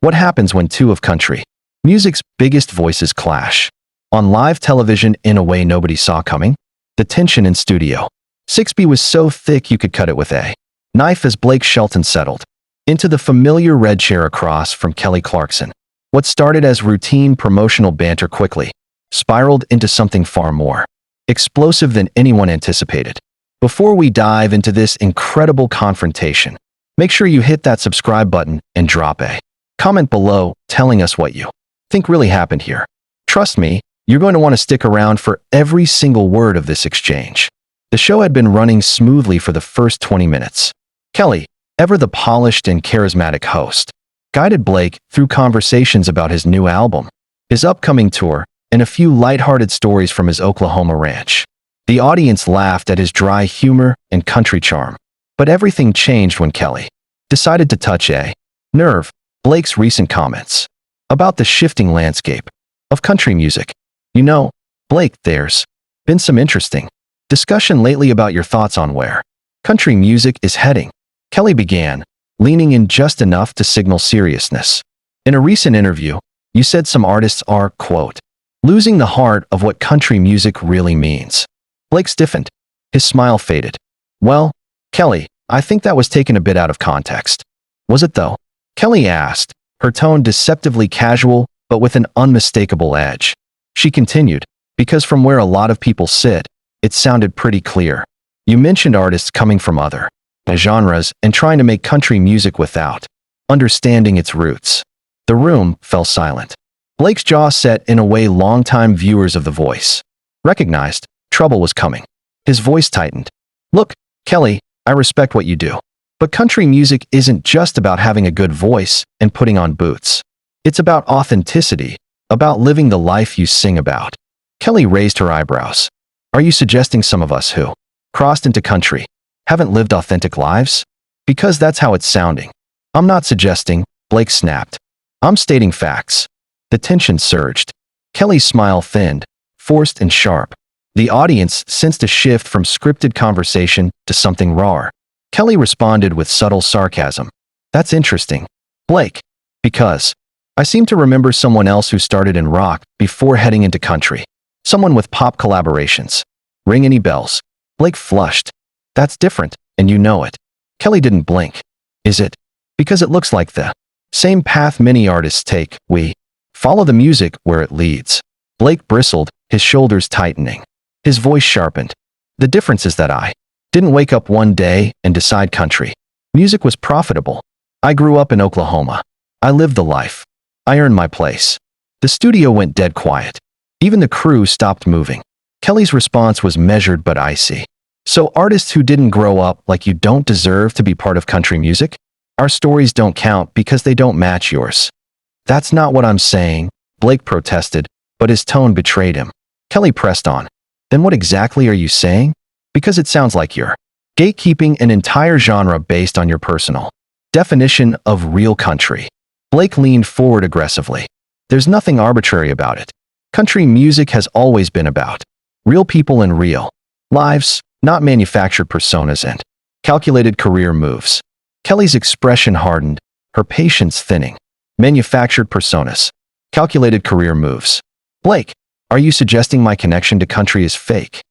What happens when two of country music's biggest voices clash? On live television in a way nobody saw coming? The tension in Studio 6B was so thick you could cut it with a knife as Blake Shelton settled into the familiar red chair across from Kelly Clarkson. What started as routine promotional banter quickly spiraled into something far more explosive than anyone anticipated. Before we dive into this incredible confrontation, make sure you hit that subscribe button and drop a comment below telling us what you think really happened here. Trust me, you're going to want to stick around for every single word of this exchange. The show had been running smoothly for the first 20 minutes. Kelly, ever the polished and charismatic host, guided Blake through conversations about his new album, his upcoming tour, and a few lighthearted stories from his Oklahoma ranch. The audience laughed at his dry humor and country charm. But everything changed when Kelly decided to touch a nerve. Blake's recent comments about the shifting landscape of country music. You know, Blake, there's been some interesting discussion lately about your thoughts on where country music is heading. Kelly began, leaning in just enough to signal seriousness. In a recent interview, you said some artists are, quote, losing the heart of what country music really means. Blake stiffened. His smile faded. Well, Kelly, I think that was taken a bit out of context. Was it though? Kelly asked, her tone deceptively casual but with an unmistakable edge. She continued, because from where a lot of people sit, it sounded pretty clear. You mentioned artists coming from other genres and trying to make country music without understanding its roots. The room fell silent. Blake's jaw set in a way longtime viewers of The Voice recognized. Trouble was coming. His voice tightened. Look, Kelly, I respect what you do. But country music isn't just about having a good voice and putting on boots. It's about authenticity, about living the life you sing about. Kelly raised her eyebrows. Are you suggesting some of us who crossed into country haven't lived authentic lives? Because that's how it's sounding. I'm not suggesting, Blake snapped. I'm stating facts. The tension surged. Kelly's smile thinned, forced and sharp. The audience sensed a shift from scripted conversation to something raw. Kelly responded with subtle sarcasm. That's interesting, Blake, because I seem to remember someone else who started in rock before heading into country. Someone with pop collaborations. Ring any bells? Blake flushed. That's different, and you know it. Kelly didn't blink. Is it? Because it looks like the same path many artists take. We follow the music where it leads. Blake bristled, his shoulders tightening. His voice sharpened. The difference is that I didn't wake up one day and decide country music was profitable. I grew up in Oklahoma. I lived the life. I earned my place. The studio went dead quiet. Even the crew stopped moving. Kelly's response was measured but icy. So artists who didn't grow up like you don't deserve to be part of country music? Our stories don't count because they don't match yours. That's not what I'm saying, Blake protested, but his tone betrayed him. Kelly pressed on. Then what exactly are you saying? Because it sounds like you're gatekeeping an entire genre based on your personal definition of real country. Blake leaned forward aggressively. There's nothing arbitrary about it. Country music has always been about real people and real lives, not manufactured personas and calculated career moves. Kelly's expression hardened, her patience thinning. Manufactured personas. Calculated career moves. Blake, are you suggesting my connection to country is fake?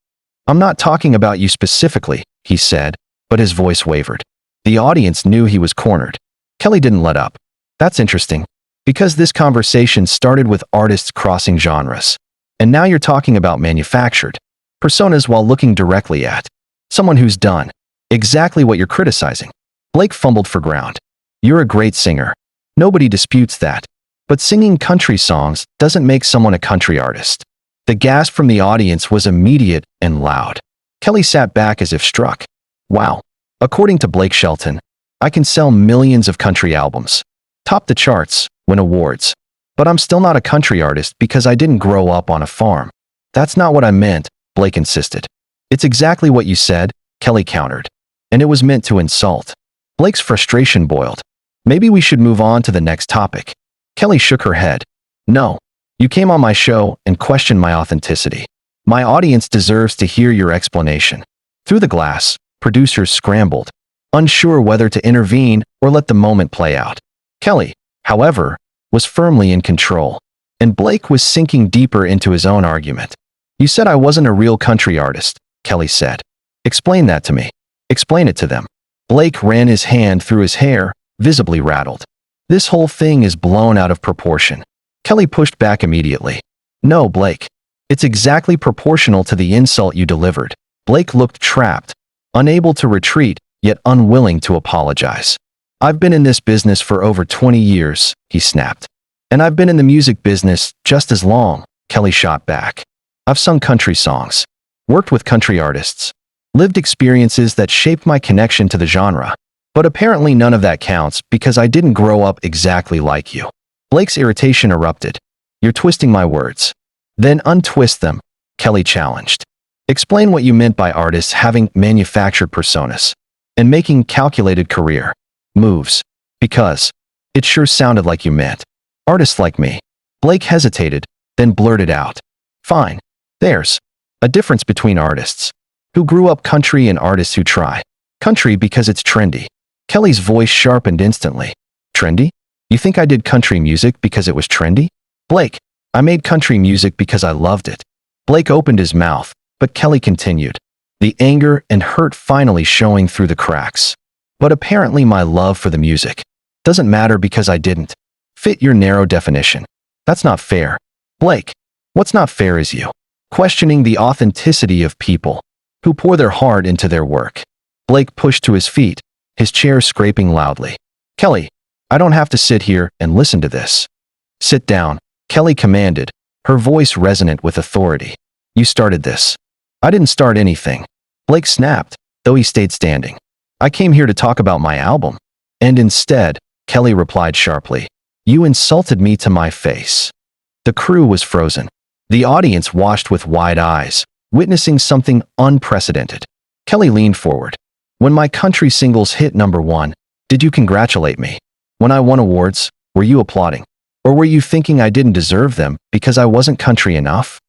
I'm not talking about you specifically, he said, but his voice wavered. The audience knew he was cornered. Kelly didn't let up. That's interesting, because this conversation started with artists crossing genres. And now you're talking about manufactured personas while looking directly at someone who's done exactly what you're criticizing. Blake fumbled for ground. You're a great singer. Nobody disputes that. But singing country songs doesn't make someone a country artist. The gasp from the audience was immediate and loud. Kelly sat back as if struck. Wow. According to Blake Shelton, I can sell millions of country albums, top the charts, win awards. But I'm still not a country artist because I didn't grow up on a farm. That's not what I meant, Blake insisted. It's exactly what you said, Kelly countered. And it was meant to insult. Blake's frustration boiled. Maybe we should move on to the next topic. Kelly shook her head. No. You came on my show and questioned my authenticity. My audience deserves to hear your explanation. Through the glass, producers scrambled, unsure whether to intervene or let the moment play out. Kelly, however, was firmly in control, and Blake was sinking deeper into his own argument. You said I wasn't a real country artist, Kelly said. Explain that to me. Explain it to them. Blake ran his hand through his hair, visibly rattled. This whole thing is blown out of proportion. Kelly pushed back immediately. No, Blake. It's exactly proportional to the insult you delivered. Blake looked trapped, unable to retreat, yet unwilling to apologize. I've been in this business for over 20 years, he snapped. And I've been in the music business just as long, Kelly shot back. I've sung country songs, worked with country artists, lived experiences that shaped my connection to the genre. But apparently none of that counts because I didn't grow up exactly like you. Blake's irritation erupted. You're twisting my words. Then untwist them, Kelly challenged. Explain what you meant by artists having manufactured personas and making calculated career moves, because it sure sounded like you meant artists like me. Blake hesitated, then blurted out. Fine. There's a difference between artists who grew up country and artists who try country because it's trendy. Kelly's voice sharpened instantly. Trendy? You think I did country music because it was trendy? Blake, I made country music because I loved it. Blake opened his mouth, but Kelly continued, the anger and hurt finally showing through the cracks. But apparently my love for the music doesn't matter because I didn't fit your narrow definition. That's not fair. Blake, what's not fair is you questioning the authenticity of people who pour their heart into their work. Blake pushed to his feet, his chair scraping loudly. Kelly, I don't have to sit here and listen to this. Sit down, Kelly commanded, her voice resonant with authority. You started this. I didn't start anything. Blake snapped, though he stayed standing. I came here to talk about my album. And instead, Kelly replied sharply, you insulted me to my face. The crew was frozen. The audience watched with wide eyes, witnessing something unprecedented. Kelly leaned forward. When my country singles hit #1, did you congratulate me? When I won awards, were you applauding? Or were you thinking I didn't deserve them because I wasn't country enough?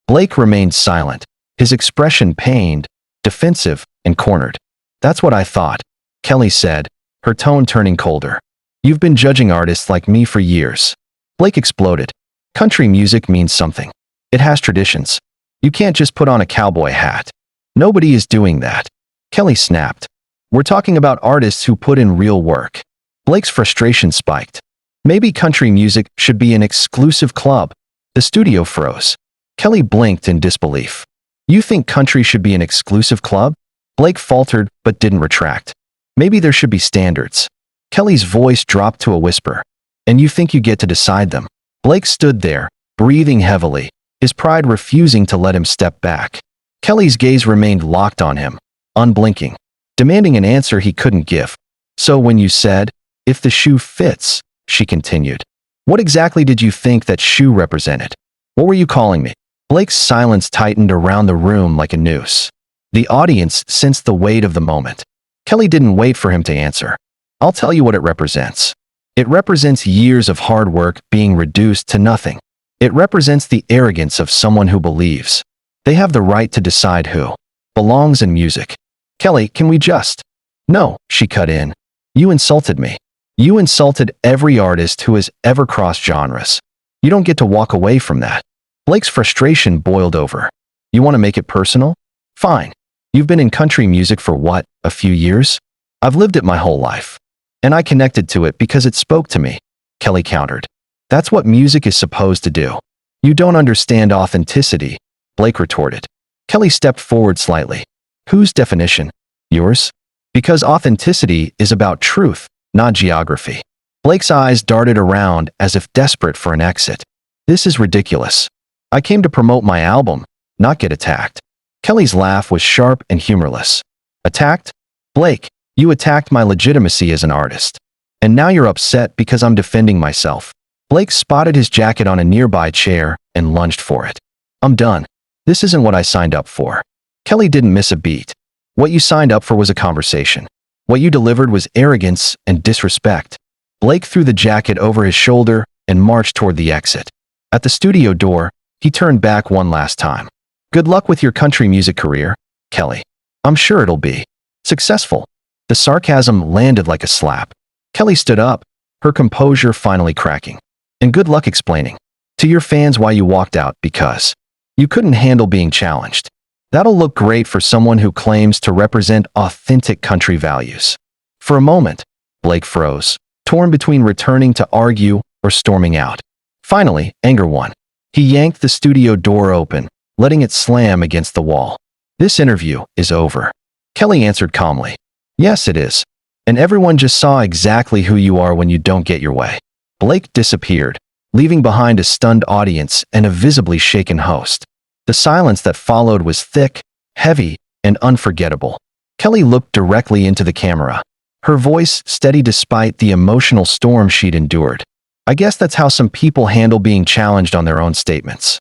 Blake remained silent, his expression pained, defensive, and cornered. That's what I thought, Kelly said, her tone turning colder. You've been judging artists like me for years. Blake exploded. Country music means something. It has traditions. You can't just put on a cowboy hat. Nobody is doing that. Kelly snapped. We're talking about artists who put in real work. Blake's frustration spiked. Maybe country music should be an exclusive club. The studio froze. Kelly blinked in disbelief. You think country should be an exclusive club? Blake faltered but didn't retract. Maybe there should be standards. Kelly's voice dropped to a whisper. And you think you get to decide them? Blake stood there, breathing heavily, his pride refusing to let him step back. Kelly's gaze remained locked on him, unblinking, demanding an answer he couldn't give. So when you said, if the shoe fits, she continued, what exactly did you think that shoe represented? What were you calling me? Blake's silence tightened around the room like a noose. The audience sensed the weight of the moment. Kelly didn't wait for him to answer. I'll tell you what it represents. It represents years of hard work being reduced to nothing. It represents the arrogance of someone who believes they have the right to decide who belongs in music. Kelly, can we just? No, she cut in. You insulted me. You insulted every artist who has ever crossed genres. You don't get to walk away from that. Blake's frustration boiled over. You want to make it personal? Fine. You've been in country music for what, a few years? I've lived it my whole life. And I connected to it because it spoke to me, Kelly countered. That's what music is supposed to do. You don't understand authenticity, Blake retorted. Kelly stepped forward slightly. Whose definition? Yours? Because authenticity is about truth, not geography. Blake's eyes darted around as if desperate for an exit. This is ridiculous. I came to promote my album, not get attacked. Kelly's laugh was sharp and humorless. Attacked? Blake, you attacked my legitimacy as an artist. And now you're upset because I'm defending myself. Blake spotted his jacket on a nearby chair and lunged for it. I'm done. This isn't what I signed up for. Kelly didn't miss a beat. What you signed up for was a conversation. What you delivered was arrogance and disrespect. Blake threw the jacket over his shoulder and marched toward the exit. At the studio door, he turned back one last time. Good luck with your country music career, Kelly. I'm sure it'll be successful. The sarcasm landed like a slap. Kelly stood up, her composure finally cracking. And good luck explaining to your fans why you walked out because you couldn't handle being challenged. That'll look great for someone who claims to represent authentic country values. For a moment, Blake froze, torn between returning to argue or storming out. Finally, anger won. He yanked the studio door open, letting it slam against the wall. "This interview is over," Kelly answered calmly. "Yes, it is. And everyone just saw exactly who you are when you don't get your way." Blake disappeared, leaving behind a stunned audience and a visibly shaken host. The silence that followed was thick, heavy, and unforgettable. Kelly looked directly into the camera, her voice steady despite the emotional storm she'd endured. "I guess that's how some people handle being challenged on their own statements."